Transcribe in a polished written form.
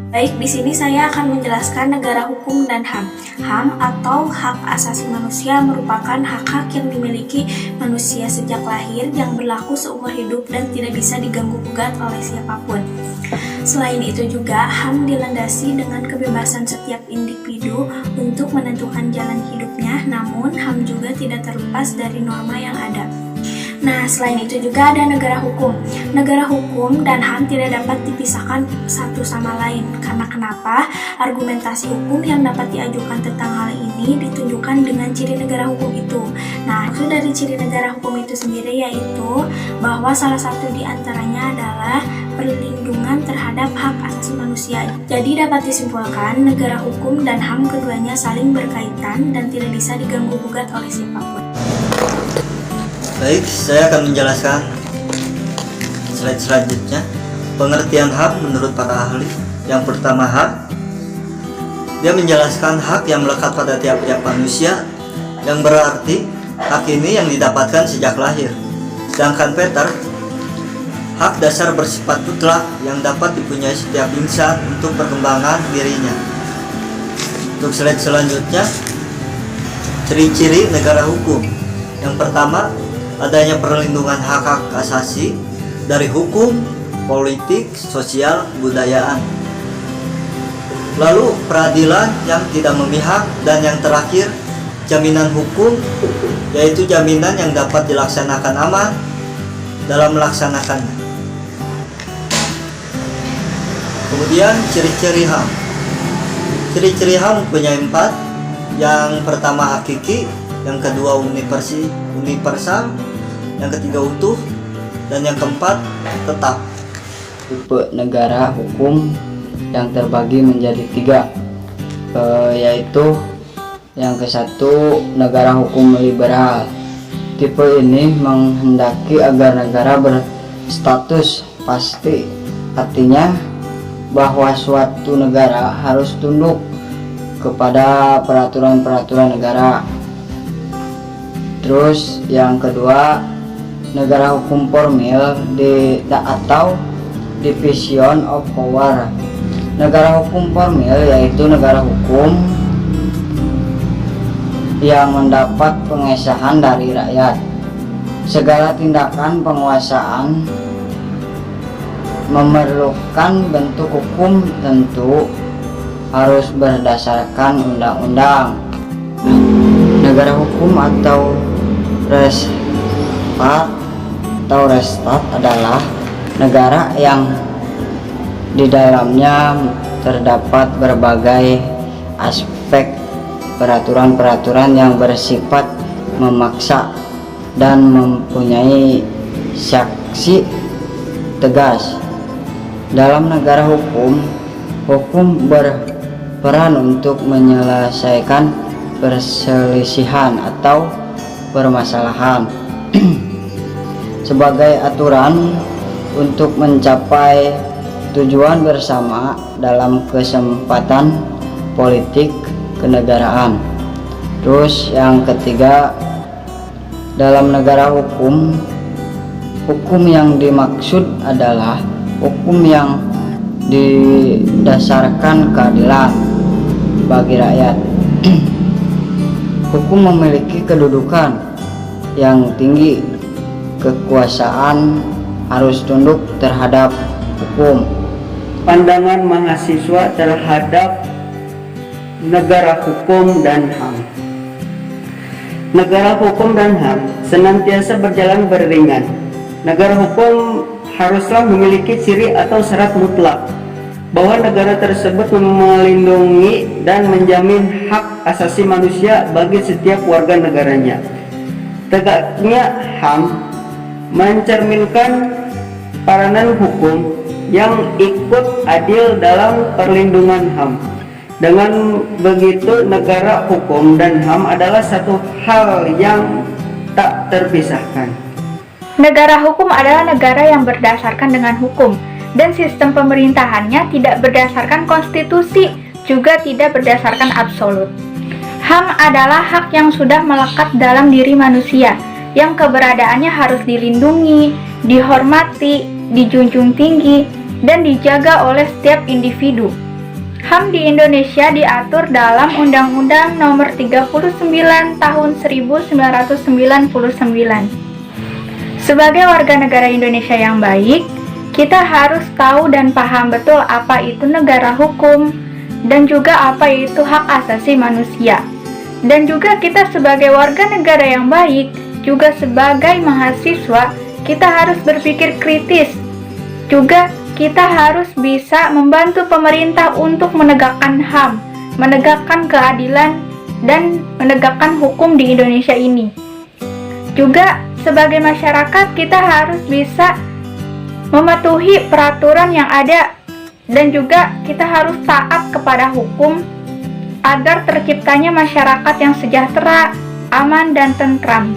Baik, di sini saya akan menjelaskan negara hukum dan HAM. HAM atau hak asasi manusia merupakan hak-hak yang dimiliki manusia sejak lahir yang berlaku seumur hidup dan tidak bisa diganggu-gugat oleh siapapun. Selain itu juga, HAM dilandasi dengan kebebasan setiap individu untuk menentukan jalan hidupnya, namun HAM juga tidak terlepas dari norma yang ada. Nah, selain itu juga ada negara hukum. Negara hukum dan HAM tidak dapat dipisahkan satu sama lain. Karena kenapa? Argumentasi hukum yang dapat diajukan tentang hal ini ditunjukkan dengan ciri negara hukum itu. Nah, itu dari ciri negara hukum itu sendiri yaitu bahwa salah satu di antaranya adalah perlindungan terhadap hak asasi manusia. Jadi dapat disimpulkan negara hukum dan HAM keduanya saling berkaitan dan tidak bisa diganggu-gugat oleh siapapun. Baik, saya akan menjelaskan slide selanjutnya. Pengertian HAM menurut para ahli. Yang pertama, hak. Dia menjelaskan hak yang melekat pada tiap-tiap manusia, yang berarti hak ini yang didapatkan sejak lahir. Sedangkan Peter, hak dasar bersifat mutlak yang dapat dipunyai setiap insan untuk perkembangan dirinya. Untuk slide selanjutnya, ciri-ciri negara hukum. Yang pertama, adanya perlindungan hak-hak asasi dari hukum, politik, sosial, budayaan. Lalu peradilan yang tidak memihak, dan yang terakhir jaminan hukum, yaitu jaminan yang dapat dilaksanakan aman dalam melaksanakannya. Kemudian ciri-ciri HAM. Ciri-ciri HAM punya 4. Yang pertama hakiki, yang kedua universal, yang ketiga utuh, dan yang keempat tetap. Tipe negara hukum yang terbagi menjadi 3, yaitu yang ke-1 negara hukum liberal. Tipe ini menghendaki agar negara berstatus pasti, artinya bahwa suatu negara harus tunduk kepada peraturan-peraturan negara. Terus yang kedua, negara hukum formil atau division of power. Negara hukum formil yaitu negara hukum yang mendapat pengesahan dari rakyat. Segala tindakan penguasaan memerlukan bentuk hukum tentu harus berdasarkan undang-undang. Negara hukum atau restat adalah negara yang di dalamnya terdapat berbagai aspek peraturan-peraturan yang bersifat memaksa dan mempunyai sanksi tegas. Dalam negara hukum berperan untuk menyelesaikan perselisihan atau permasalahan sebagai aturan untuk mencapai tujuan bersama dalam kesempatan politik kenegaraan. Terus yang ketiga, dalam negara hukum yang dimaksud adalah hukum yang didasarkan keadilan bagi rakyat. Hukum memiliki kedudukan yang tinggi, kekuasaan harus tunduk terhadap hukum. Pandangan mahasiswa terhadap negara hukum dan HAM. Negara hukum dan HAM senantiasa berjalan beriringan. Negara hukum haruslah memiliki ciri atau syarat mutlak bahwa negara tersebut melindungi dan menjamin hak asasi manusia bagi setiap warga negaranya. Tegaknya HAM mencerminkan peranan hukum yang ikut adil dalam perlindungan HAM. Dengan begitu, negara hukum dan HAM adalah satu hal yang tak terpisahkan. Negara hukum adalah negara yang berdasarkan dengan hukum, dan sistem pemerintahannya tidak berdasarkan konstitusi, juga tidak berdasarkan absolut. HAM adalah hak yang sudah melekat dalam diri manusia, yang keberadaannya harus dilindungi, dihormati, dijunjung tinggi, dan dijaga oleh setiap individu. HAM di Indonesia diatur dalam Undang-Undang Nomor 39 Tahun 1999. Sebagai warga negara Indonesia yang baik, kita harus tahu dan paham betul apa itu negara hukum dan juga apa itu hak asasi manusia. Dan juga kita sebagai warga negara yang baik, juga sebagai mahasiswa, kita harus berpikir kritis. Juga kita harus bisa membantu pemerintah untuk menegakkan HAM, menegakkan keadilan, dan menegakkan hukum di Indonesia ini. Juga sebagai masyarakat kita harus bisa mematuhi peraturan yang ada, dan juga kita harus taat kepada hukum agar terciptanya masyarakat yang sejahtera, aman, dan tentram.